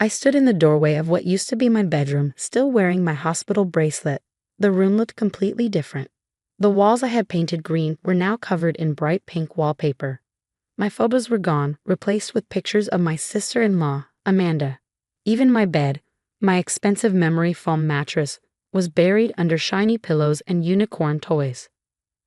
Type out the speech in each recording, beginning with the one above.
I stood in the doorway of what used to be my bedroom, still wearing my hospital bracelet. The room looked completely different. The walls I had painted green were now covered in bright pink wallpaper. My photos were gone, replaced with pictures of my sister-in-law, Amanda. Even my bed, my expensive memory foam mattress, was buried under shiny pillows and unicorn toys.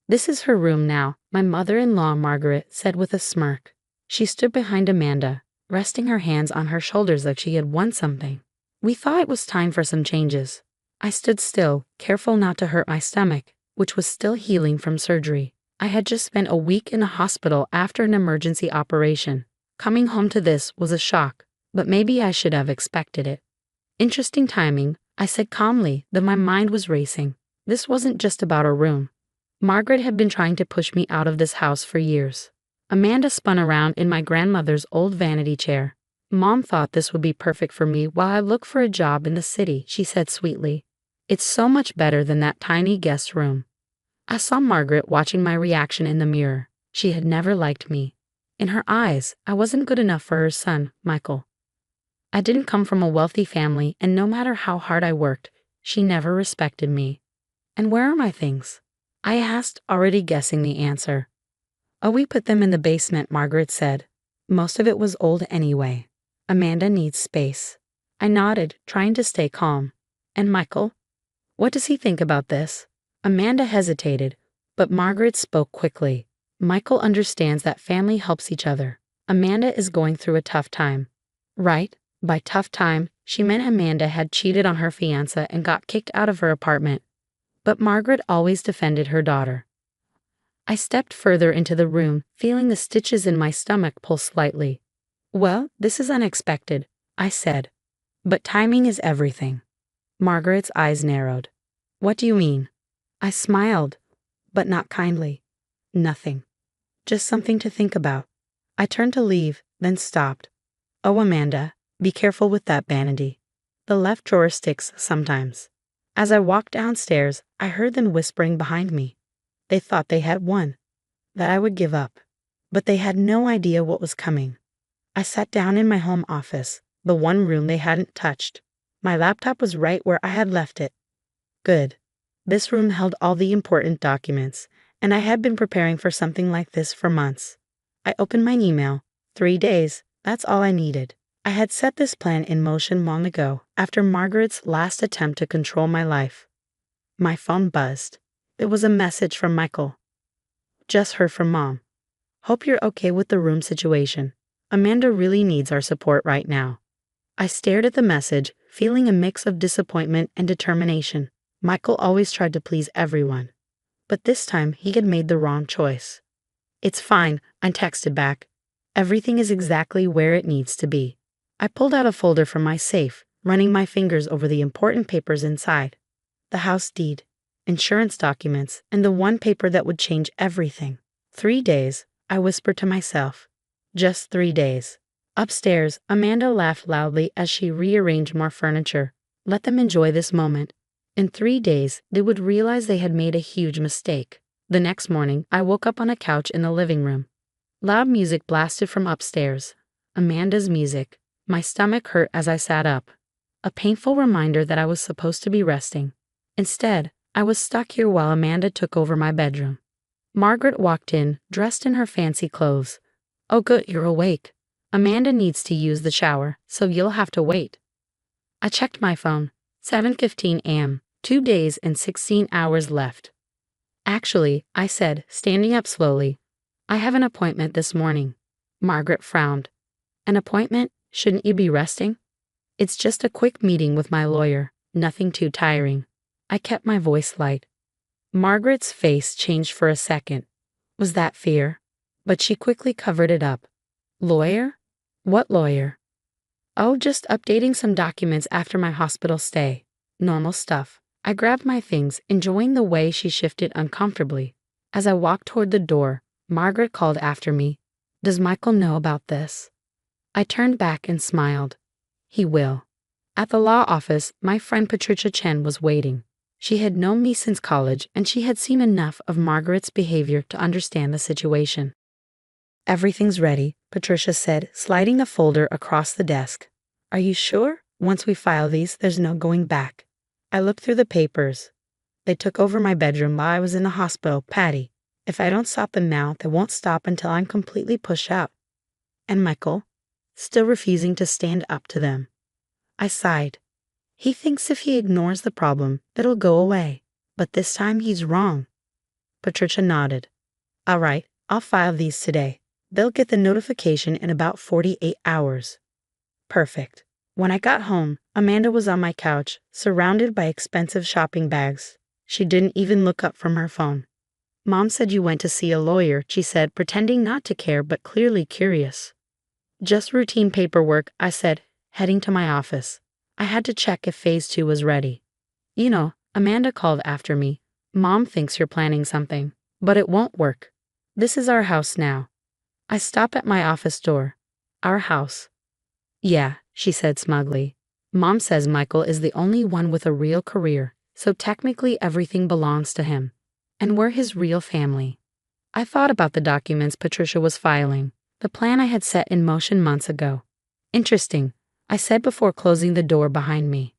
"This is her room now," my mother-in-law Margaret said with a smirk. She stood behind Amanda, resting her hands on her shoulders like she had won something. We thought it was time for some changes. I stood still, careful not to hurt my stomach, which was still healing from surgery. I had just spent a week in a hospital after an emergency operation. Coming home to this was a shock, but maybe I should have expected it. "Interesting timing," I said calmly, though my mind was racing. This wasn't just about a room. Margaret had been trying to push me out of this house for years. Amanda spun around in my grandmother's old vanity chair. "Mom thought this would be perfect for me while I look for a job in the city," she said sweetly. "It's so much better than that tiny guest room." I saw Margaret watching my reaction in the mirror. She had never liked me. In her eyes, I wasn't good enough for her son, Michael. I didn't come from a wealthy family, and no matter how hard I worked, she never respected me. "And where are my things?" I asked, already guessing the answer. "Oh, we put them in the basement," Margaret said. "Most of it was old anyway. Amanda needs space." I nodded, trying to stay calm. "And Michael? What does he think about this?" Amanda hesitated, but Margaret spoke quickly. "Michael understands that family helps each other. Amanda is going through a tough time." Right? By tough time, she meant Amanda had cheated on her fiancé and got kicked out of her apartment. But Margaret always defended her daughter. I stepped further into the room, feeling the stitches in my stomach pulse slightly. "Well, this is unexpected," I said. "But timing is everything." Margaret's eyes narrowed. "What do you mean?" I smiled, but not kindly. "Nothing. Just something to think about." I turned to leave, then stopped. "Oh, Amanda, be careful with that vanity. The left drawer sticks sometimes." As I walked downstairs, I heard them whispering behind me. They thought they had won, that I would give up. But they had no idea what was coming. I sat down in my home office, the one room they hadn't touched. My laptop was right where I had left it. Good. This room held all the important documents, and I had been preparing for something like this for months. I opened my email. 3 days, that's all I needed. I had set this plan in motion long ago, after Margaret's last attempt to control my life. My phone buzzed. It was a message from Michael. "Just heard from Mom. Hope you're okay with the room situation. Amanda really needs our support right now." I stared at the message, feeling a mix of disappointment and determination. Michael always tried to please everyone. But this time he had made the wrong choice. "It's fine," I texted back. "Everything is exactly where it needs to be." I pulled out a folder from my safe, running my fingers over the important papers inside. The house deed, insurance documents, and the one paper that would change everything. 3 days, I whispered to myself. Just 3 days. Upstairs, Amanda laughed loudly as she rearranged more furniture. Let them enjoy this moment. In 3 days, they would realize they had made a huge mistake. The next morning, I woke up on a couch in the living room. Loud music blasted from upstairs. Amanda's music. My stomach hurt as I sat up. A painful reminder that I was supposed to be resting. Instead, I was stuck here while Amanda took over my bedroom. Margaret walked in, dressed in her fancy clothes. "Oh good, you're awake. Amanda needs to use the shower, so you'll have to wait." I checked my phone. 7:15 a.m. 2 days and 16 hours left. "Actually," I said, standing up slowly, "I have an appointment this morning." Margaret frowned. "An appointment? Shouldn't you be resting?" "It's just a quick meeting with my lawyer, nothing too tiring." I kept my voice light. Margaret's face changed for a second. Was that fear? But she quickly covered it up. "Lawyer? What lawyer?" "Oh, just updating some documents after my hospital stay. Normal stuff." I grabbed my things, enjoying the way she shifted uncomfortably. As I walked toward the door, Margaret called after me. "Does Michael know about this?" I turned back and smiled. He will. At the law office, my friend Patricia Chen was waiting. She had known me since college, and she had seen enough of Margaret's behavior to understand the situation. "Everything's ready," Patricia said, sliding a folder across the desk. Are you sure? Once we file these, there's no going back. I looked through the papers. They took over my bedroom while I was in the hospital, Patty. If I don't stop them now, they won't stop until I'm completely pushed out. And Michael? Still refusing to stand up to them. I sighed. He thinks if he ignores the problem, it'll go away. But this time he's wrong. Patricia nodded. All right, I'll file these today. They'll get the notification in about 48 hours. Perfect. When I got home, Amanda was on my couch, surrounded by expensive shopping bags. She didn't even look up from her phone. Mom said you went to see a lawyer, she said, pretending not to care but clearly curious. Just routine paperwork, I said, heading to my office. I had to check if phase 2 was ready. You know, Amanda called after me. Mom thinks you're planning something, but it won't work. This is our house now. I stop at my office door. Our house. Yeah, she said smugly. Mom says Michael is the only one with a real career, so technically everything belongs to him. And we're his real family. I thought about the documents Patricia was filing, the plan I had set in motion months ago. Interesting, I said before closing the door behind me.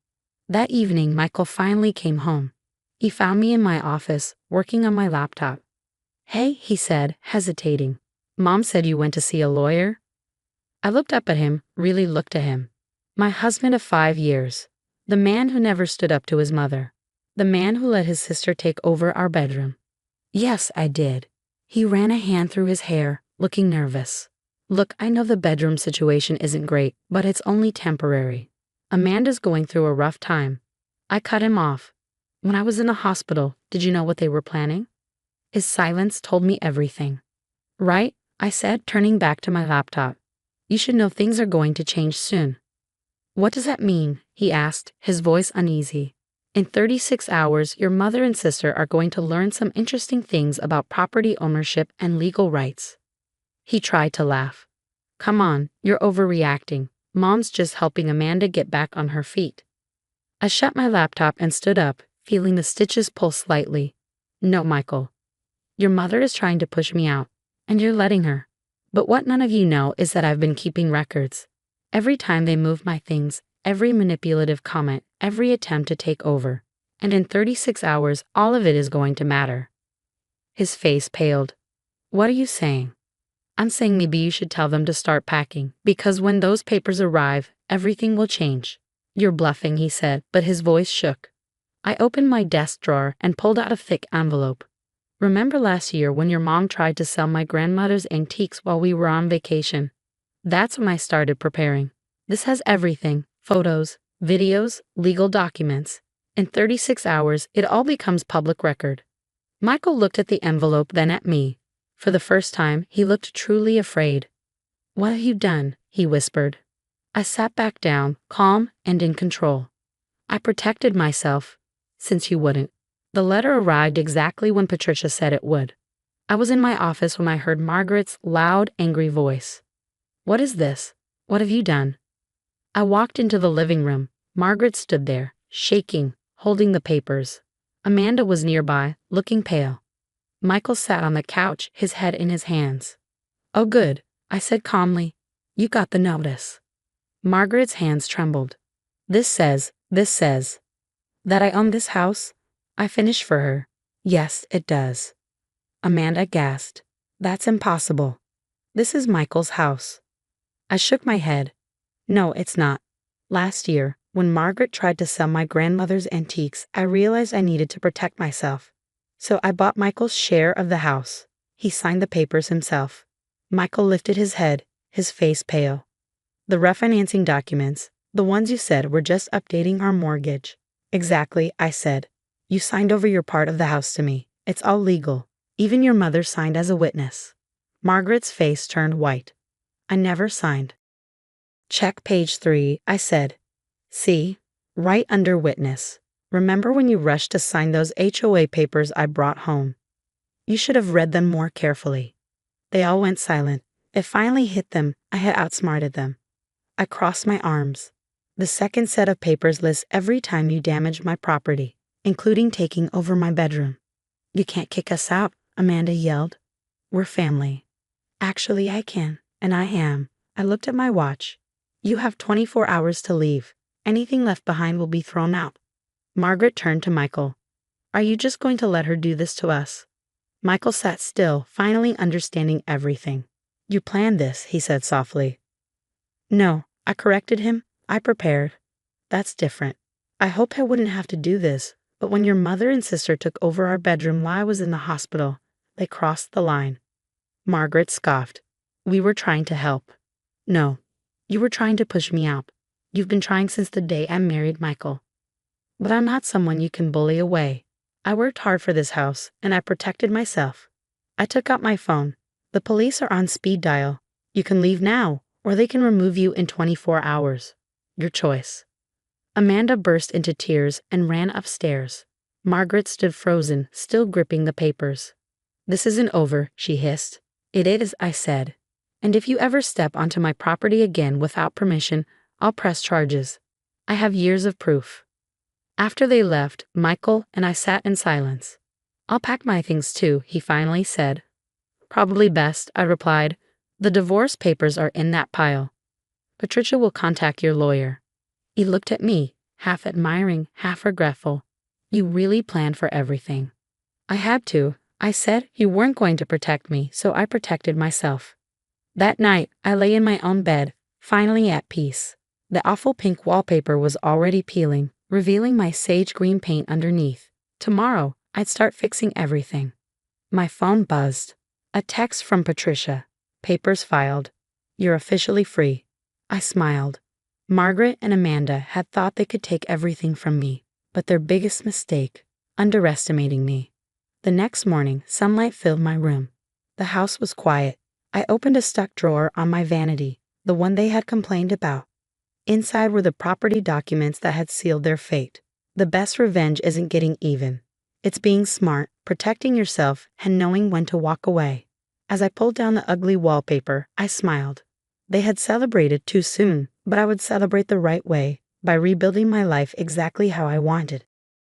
That evening, Michael finally came home. He found me in my office, working on my laptop. Hey, he said, hesitating. Mom said you went to see a lawyer? I looked up at him, really looked at him. My husband of 5 years. The man who never stood up to his mother. The man who let his sister take over our bedroom. Yes, I did. He ran a hand through his hair, looking nervous. Look, I know the bedroom situation isn't great, but it's only temporary. Amanda's going through a rough time. I cut him off. When I was in the hospital, did you know what they were planning? His silence told me everything. Right, I said, turning back to my laptop. You should know things are going to change soon. What does that mean? He asked, his voice uneasy. In 36 hours, your mother and sister are going to learn some interesting things about property ownership and legal rights. He tried to laugh. Come on, you're overreacting. Mom's just helping Amanda get back on her feet. I shut my laptop and stood up, feeling the stitches pull slightly. No, Michael. Your mother is trying to push me out, and you're letting her. But what none of you know is that I've been keeping records. Every time they move my things, every manipulative comment, every attempt to take over. And in 36 hours, all of it is going to matter. His face paled. What are you saying? I'm saying maybe you should tell them to start packing, because when those papers arrive, everything will change. You're bluffing, he said, but his voice shook. I opened my desk drawer and pulled out a thick envelope. Remember last year when your mom tried to sell my grandmother's antiques while we were on vacation? That's when I started preparing. This has everything, photos, videos, legal documents. In 36 hours, it all becomes public record. Michael looked at the envelope, then at me. For the first time, he looked truly afraid. What have you done? He whispered. I sat back down, calm and in control. I protected myself, since you wouldn't. The letter arrived exactly when Patricia said it would. I was in my office when I heard Margaret's loud, angry voice. What is this? What have you done? I walked into the living room. Margaret stood there, shaking, holding the papers. Amanda was nearby, looking pale. Michael sat on the couch, his head in his hands. Oh good, I said calmly. You got the notice. Margaret's hands trembled. This says that I own this house? I finished for her. Yes, it does. Amanda gasped. That's impossible. This is Michael's house. I shook my head. No, it's not. Last year, when Margaret tried to sell my grandmother's antiques, I realized I needed to protect myself. So I bought Michael's share of the house. He signed the papers himself. Michael lifted his head, his face pale. The refinancing documents, the ones you said were just updating our mortgage. Exactly, I said. You signed over your part of the house to me. It's all legal. Even your mother signed as a witness. Margaret's face turned white. I never signed. Check page 3, I said. See? Right under witness. Remember when you rushed to sign those HOA papers I brought home? You should have read them more carefully. They all went silent. It finally hit them. I had outsmarted them. I crossed my arms. The second set of papers lists every time you damaged my property, including taking over my bedroom. You can't kick us out, Amanda yelled. We're family. Actually, I can, and I am. I looked at my watch. You have 24 hours to leave. Anything left behind will be thrown out. Margaret turned to Michael. Are you just going to let her do this to us? Michael sat still, finally understanding everything. You planned this, he said softly. No, I corrected him. I prepared. That's different. I hoped I wouldn't have to do this, but when your mother and sister took over our bedroom while I was in the hospital, they crossed the line. Margaret scoffed. We were trying to help. No, you were trying to push me out. You've been trying since the day I married Michael. But I'm not someone you can bully away. I worked hard for this house, and I protected myself. I took out my phone. The police are on speed dial. You can leave now, or they can remove you in 24 hours. Your choice. Amanda burst into tears and ran upstairs. Margaret stood frozen, still gripping the papers. This isn't over, she hissed. It is, I said. And if you ever step onto my property again without permission, I'll press charges. I have years of proof. After they left, Michael and I sat in silence. I'll pack my things too, he finally said. Probably best, I replied. The divorce papers are in that pile. Patricia will contact your lawyer. He looked at me, half admiring, half regretful. You really planned for everything. I had to. I said you weren't going to protect me, so I protected myself. That night, I lay in my own bed, finally at peace. The awful pink wallpaper was already peeling, revealing my sage green paint underneath. Tomorrow, I'd start fixing everything. My phone buzzed. A text from Patricia. Papers filed. You're officially free. I smiled. Margaret and Amanda had thought they could take everything from me, but their biggest mistake, underestimating me. The next morning, sunlight filled my room. The house was quiet. I opened a stuck drawer on my vanity, the one they had complained about. Inside were the property documents that had sealed their fate. The best revenge isn't getting even. It's being smart, protecting yourself, and knowing when to walk away. As I pulled down the ugly wallpaper, I smiled. They had celebrated too soon, but I would celebrate the right way, by rebuilding my life exactly how I wanted.